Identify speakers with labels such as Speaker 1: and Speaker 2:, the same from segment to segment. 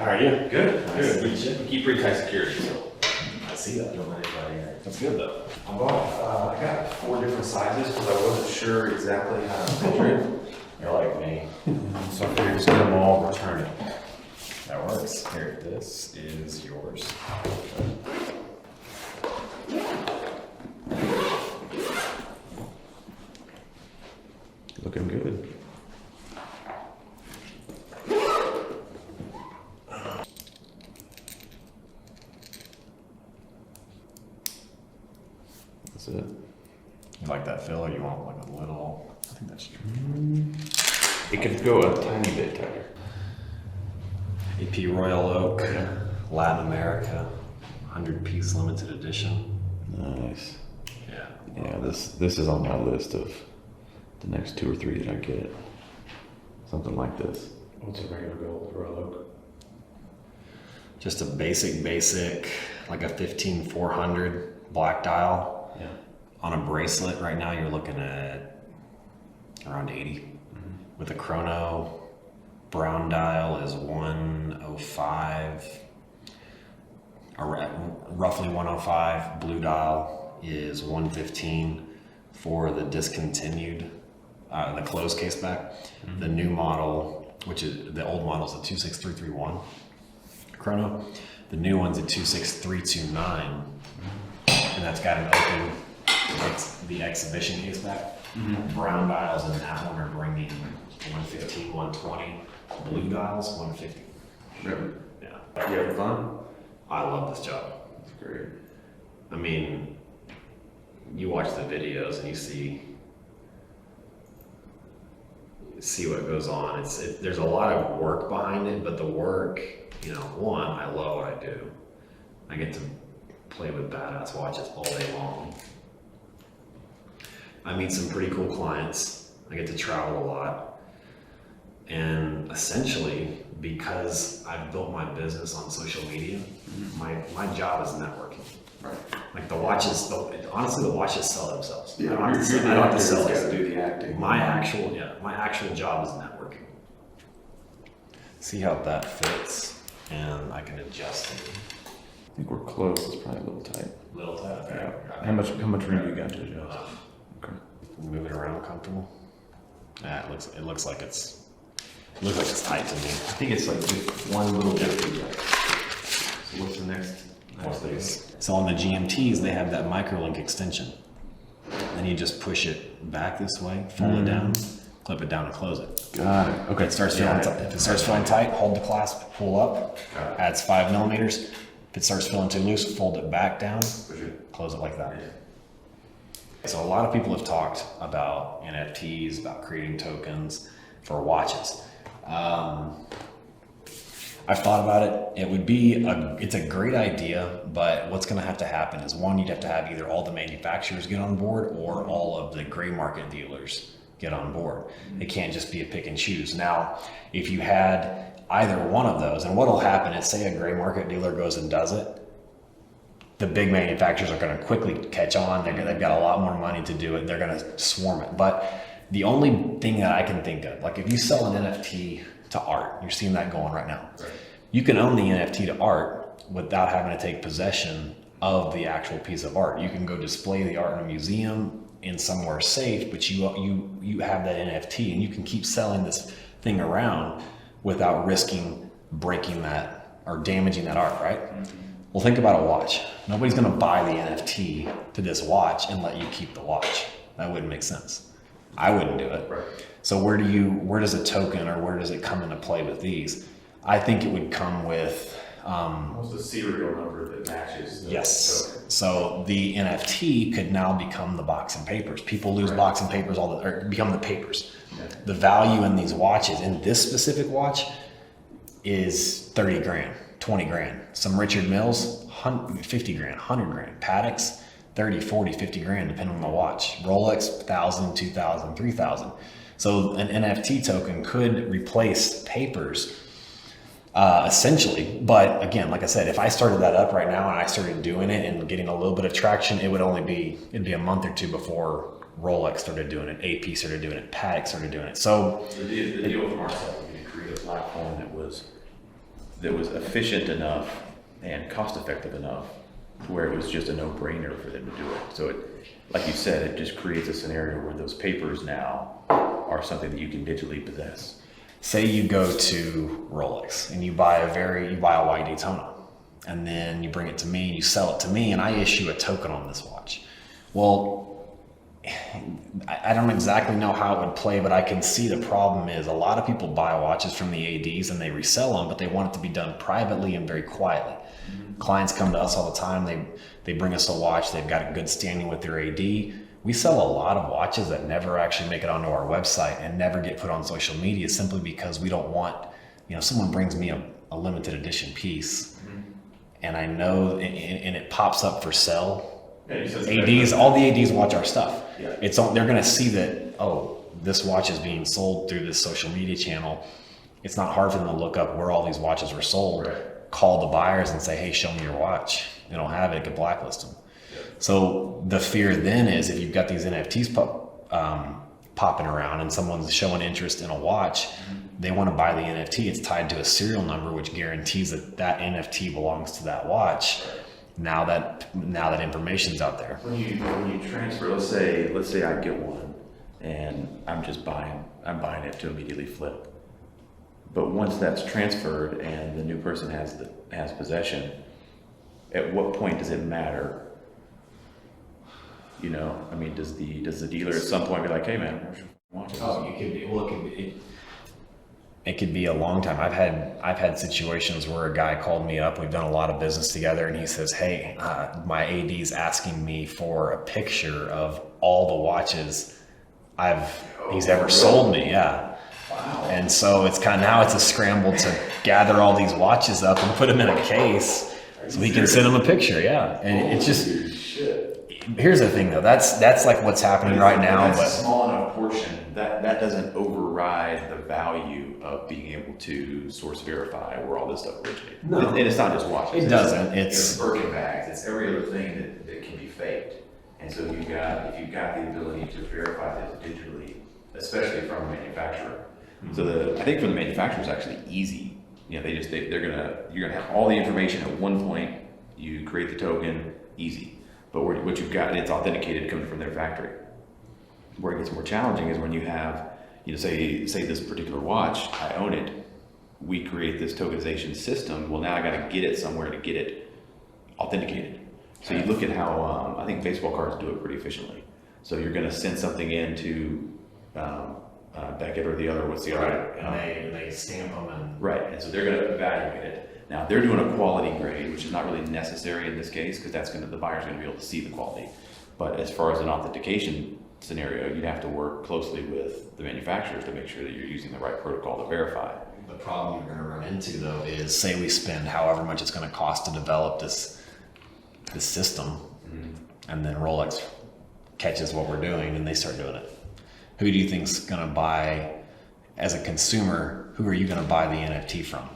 Speaker 1: How are you?
Speaker 2: Good.
Speaker 1: Nice
Speaker 2: Good. We keep pretty tight security, so.
Speaker 1: I see that. Don't let anybody in. That's good though.
Speaker 2: I bought, I got 4 different sizes because I wasn't sure exactly how to measure it.
Speaker 1: You're like me.
Speaker 2: So I figured just get them all, return it.
Speaker 1: That works. Here, this is yours.
Speaker 2: Looking good. That's it.
Speaker 1: You like that fill, or you want like a little? I think that's true.
Speaker 2: It could go a tiny bit tighter.
Speaker 1: AP Royal Oak, Latin America, 100-piece limited edition.
Speaker 2: Nice.
Speaker 1: Yeah.
Speaker 2: Yeah, this is on my list of the next 2 or 3 that I get. Something like this. What's a regular gold Royal Oak?
Speaker 1: Just a basic, like a 15400 black dial.
Speaker 2: Yeah.
Speaker 1: On a bracelet right now, you're looking at around 80. Mm-hmm. With a chrono, brown dial is 105, roughly 105. Blue dial is 115 for the discontinued, the closed case back. Mm-hmm. The new model, which is the old model, is a 26331 chrono. The new one's a 26329, and that's got an open. It's the exhibition case back. Mm-hmm. Brown dials in that one are bringing 115, 120. Blue dials, 150.
Speaker 2: Really?
Speaker 1: Yeah.
Speaker 2: You having fun?
Speaker 1: I love this job.
Speaker 2: That's great.
Speaker 1: I mean, you watch the videos and you see what goes on. There's a lot of work behind it, but the work, one, I love what I do. I get to play with badass watches all day long. I meet some pretty cool clients. I get to travel a lot. And essentially, because I've built my business on social media, my job is networking.
Speaker 2: Right.
Speaker 1: Like the watches, honestly, the watches sell themselves.
Speaker 2: Yeah,
Speaker 1: I don't have to sell
Speaker 2: it.
Speaker 1: it.
Speaker 2: Do the acting.
Speaker 1: My actual job is networking. See how that fits, and I can adjust it.
Speaker 2: I think we're close. It's probably a little tight.
Speaker 1: Little tight. Okay.
Speaker 2: Yeah. How much room do you got to adjust? Okay.
Speaker 1: Move it around comfortable. Yeah, it looks like it's tight to me.
Speaker 2: I think it's like just one little bit too tight. So what's the next?
Speaker 1: So on the GMTs, they have that microlink extension. Then you just push it back this way, fold it down, clip it down, and close it.
Speaker 2: Got it.
Speaker 1: Okay, it starts feeling tight. If it starts feeling tight, hold the clasp, pull up, adds 5 millimeters. If it starts feeling too loose, fold it back down, close it like that. So a lot of people have talked about NFTs, about creating tokens for watches. I've thought about it. It would be it's a great idea, but what's going to have to happen is, one, you'd have to have either all the manufacturers get on board or all of the gray market dealers get on board. It can't just be a pick and choose. Now, if you had either one of those, and what'll happen is, say a gray market dealer goes and does it, the big manufacturers are going to quickly catch on. They've got a lot more money to do it. They're going to swarm it. But the only thing that I can think of, like if you sell an NFT to art, you're seeing that going right now. Right. You can own the NFT to art without having to take possession of the actual piece of art. You can go display the art in a museum in somewhere safe, but you have that NFT, and you can keep selling this thing around without risking breaking that or damaging that art, right? Mm-hmm. Well, think about a watch. Nobody's going to buy the NFT to this watch and let you keep the watch. That wouldn't make sense. I wouldn't do it. Right. So where does a token, or where does it come into play with these? I think it would come with
Speaker 2: what's the serial number that matches the token?
Speaker 1: So the NFT could now become the box and papers. People lose box and papers or become the papers. Yeah. The value in these watches, in this specific watch, is 30 grand, 20 grand. Some Richard Milles, 50 grand, 100 grand. Patek's 30, 40, 50 grand, depending on the watch. Rolex, 1,000, 2,000, 3,000. So an NFT token could replace papers, essentially. But again, like I said, if I started that up right now and I started doing it and getting a little bit of traction, it'd be a month or 2 before Rolex started doing it, AP started doing it, Patek started doing it. So
Speaker 2: the deal from our side would be to create a platform that was efficient enough and cost effective enough where it was just a no-brainer for them to do it. So it, like you said, it just creates a scenario where those papers now are something that you can digitally possess.
Speaker 1: Say you go to Rolex and you buy a white Daytona, and then you bring it to me and you sell it to me, and I issue a token on this watch. Well, I don't exactly know how it would play, but I can see the problem is a lot of people buy watches from the ADs and they resell them, but they want it to be done privately and very quietly. Clients come to us all the time. They bring us a watch. They've got a good standing with their AD. We sell a lot of watches that never actually make it onto our website and never get put on social media, simply because we don't want, someone brings me a limited edition piece, and I know, and it pops up for sale. ADs, all the ADs watch our stuff.
Speaker 2: Yeah.
Speaker 1: They're going to see that, oh, this watch is being sold through this social media channel. It's not hard for them to look up where all these watches were sold,
Speaker 2: Right.
Speaker 1: call the buyers and say, hey, show me your watch. They don't have it, it could blacklist them. Yeah. So the fear then is, if you've got these NFTs popping around and someone's showing interest in a watch, they want to buy the NFT. It's tied to a serial number, which guarantees that that NFT belongs to that watch. Now that information's out there.
Speaker 2: When you transfer, let's say I get one and I'm buying it to immediately flip. But once that's transferred and the new person has possession, at what point does it matter? Does the dealer at some point be like, hey man, where's your watch?
Speaker 1: Oh, it could be a long time. I've had situations where a guy called me up. We've done a lot of business together, and he says, "Hey, my AD's asking me for a picture of all the watches he's ever sold me." Yeah.
Speaker 2: Wow.
Speaker 1: And so it's a scramble to gather all these watches up and put them in a case so he can send them a picture. Yeah, and it's just. Here's the thing, though. That's like what's happening right now.
Speaker 2: That's
Speaker 1: but
Speaker 2: a small enough portion that doesn't override the value of being able to source verify where all this stuff originated.
Speaker 1: No.
Speaker 2: And it's not just watches.
Speaker 1: It doesn't. It's
Speaker 2: Birkin bags. It's every other thing that can be faked. And so if you've got the ability to verify this digitally, especially from a manufacturer. Mm-hmm. So I think from the manufacturer is actually easy. You're gonna have all the information at one point. You create the token, easy. But what you've got, it's authenticated coming from their factory. Where it gets more challenging is when you have, say this particular watch, I own it. We create this tokenization system. Well, now I got to get it somewhere to get it authenticated. So you look at how I think baseball cards do it pretty efficiently. So you're going to send something in to Beckett or the other. What's the other?
Speaker 1: and they stamp them and
Speaker 2: Right, and so they're going to evaluate it. Now they're doing a quality grade, which is not really necessary in this case because the buyer's going to be able to see the quality. But as far as an authentication scenario, you'd have to work closely with the manufacturers to make sure that you're using the right protocol to verify.
Speaker 1: The problem you're going to run into, though, is say we spend however much it's going to cost to develop this system, and then Rolex catches what we're doing and they start doing it. Who do you think's going to buy, as a consumer? Who are you going to buy the NFT from?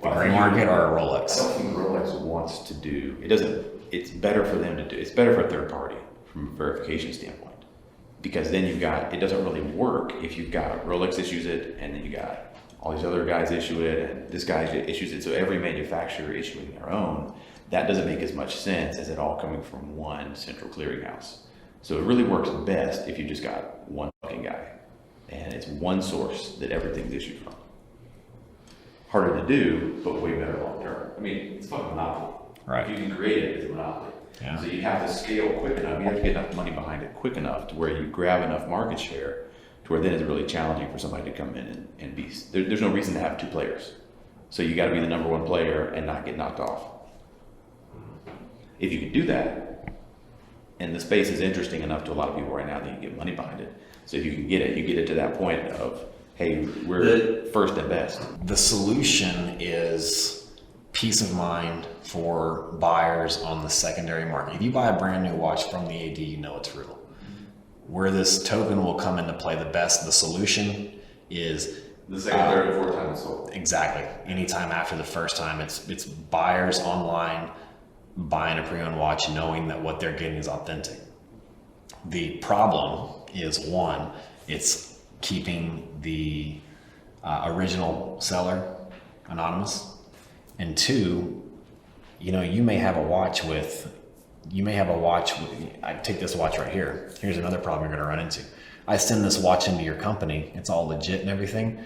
Speaker 1: The gray market or a Rolex?
Speaker 2: I don't think Rolex wants to do it. Doesn't. It's better for them to do. It's better for a third party from a verification standpoint, because then it doesn't really work if you've got Rolex issues it and then you got all these other guys issue it and this guy issues it. So every manufacturer issuing their own. That doesn't make as much sense as it all coming from one central clearinghouse. So it really works best if you just got one fucking guy and it's one source that everything's issued from. Harder to do, but way better long term. I mean, it's fucking monopoly.
Speaker 1: Right.
Speaker 2: If you can create it, it's a monopoly.
Speaker 1: Yeah.
Speaker 2: So you have to scale quick enough. You have to get enough money behind it quick enough to where you grab enough market share to where then it's really challenging for somebody to come in and be. There's no reason to have two players. So you got to be the number one player and not get knocked off. If you can do that, and the space is interesting enough to a lot of people right now that you get money behind it. So if you can get it, you get it to that point of, hey, we're first and best.
Speaker 1: The solution is peace of mind for buyers on the secondary market. If you buy a brand new watch from the AD, you know it's real. Where this token will come into play the best, the solution is
Speaker 2: The second, third, and fourth time it's sold.
Speaker 1: Exactly. Anytime after the first time, it's buyers online buying a pre-owned watch knowing that what they're getting is authentic. The problem is, one, it's keeping the original seller anonymous, And two, you know, you may have a watch with, I take this watch right here. Here's another problem you're going to run into. I send this watch into your company. It's all legit and everything.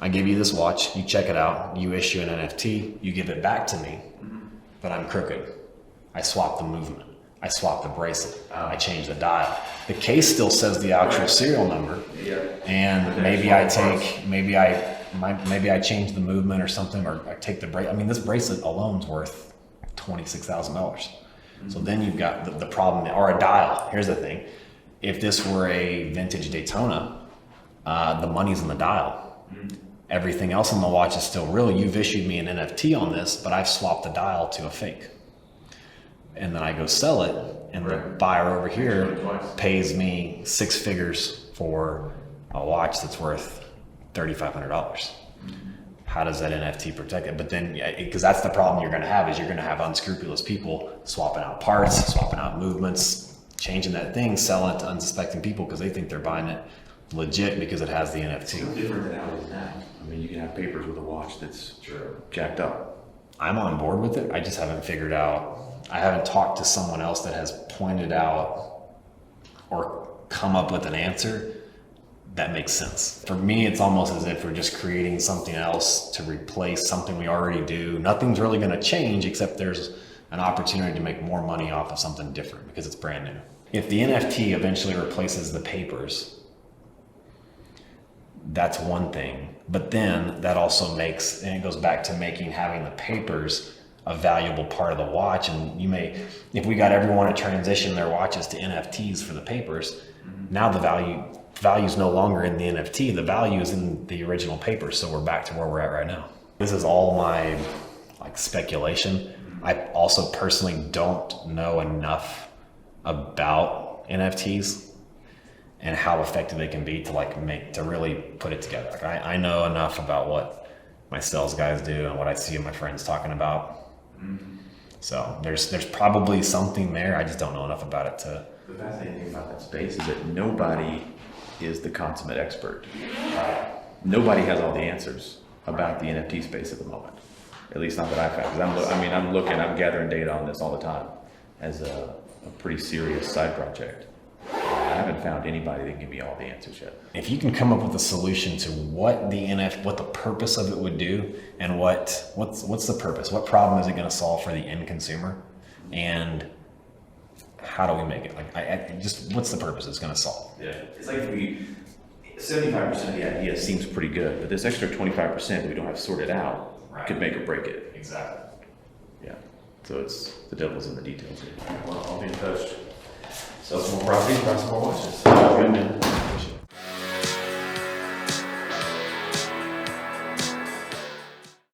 Speaker 1: I give you this watch, you check it out, you issue an NFT, you give it back to me, but I'm crooked. I swap the movement. I swap the bracelet. I change the dial. The case still says the actual serial number, and maybe I change the movement or something, or I take the bracelet. I mean, this bracelet alone's worth $26,000. So then you've got the problem, or a dial. Here's the thing: if this were a vintage Daytona, the money's in the dial. Everything else on the watch is still real. You've issued me an NFT on this, but I've swapped the dial to a fake. And then I go sell it, and the buyer over here pays me 6 figures for a watch that's worth $3,500. How does that NFT protect it? But then, because that's the problem you're going to have, is you're going to have unscrupulous people swapping out parts, swapping out movements, changing that thing, selling it to unsuspecting people because they think they're buying it legit because it has the NFT.
Speaker 2: It's different than how it is now. I mean, you can have papers with a watch that's jacked up.
Speaker 1: I'm on board with it. I just haven't figured out. I haven't talked to someone else that has pointed out or come up with an answer that makes sense. For me, it's almost as if we're just creating something else to replace something we already do. Nothing's really going to change except there's an opportunity to make more money off of something different because it's brand new. If the NFT eventually replaces the papers, that's one thing. But then that also makes, and it goes back to having the papers a valuable part of the watch. And you may, if we got everyone to transition their watches to NFTs for the papers, now the value's no longer in the NFT, the value is in the original paper. So we're back to where we're at right now. This is all my speculation. I also personally don't know enough about NFTs and how effective they can be to really put it together. I know enough about what my sales guys do and what I see my friends talking about. So there's probably something there. I just don't know enough about it to.
Speaker 2: The fascinating thing about that space is that nobody is the consummate expert. Nobody has all the answers about the NFT space at the moment. At least not that I've found. I'm gathering data on this all the time as a pretty serious side project. I haven't found anybody that can give me all the answers yet.
Speaker 1: If you can come up with a solution to what the purpose of it would do, and what's the purpose? What problem is it going to solve for the end consumer? And how do we make it? What's the purpose it's going to solve?
Speaker 2: Yeah, it's like 75% of the idea seems pretty good, but this extra 25% that we don't have sorted out could make or break it.
Speaker 1: Exactly.
Speaker 2: Yeah. So it's the devil's in the details here.
Speaker 3: Well, I'll be in touch. Sell some more properties, buy some more watches.
Speaker 2: Good, man.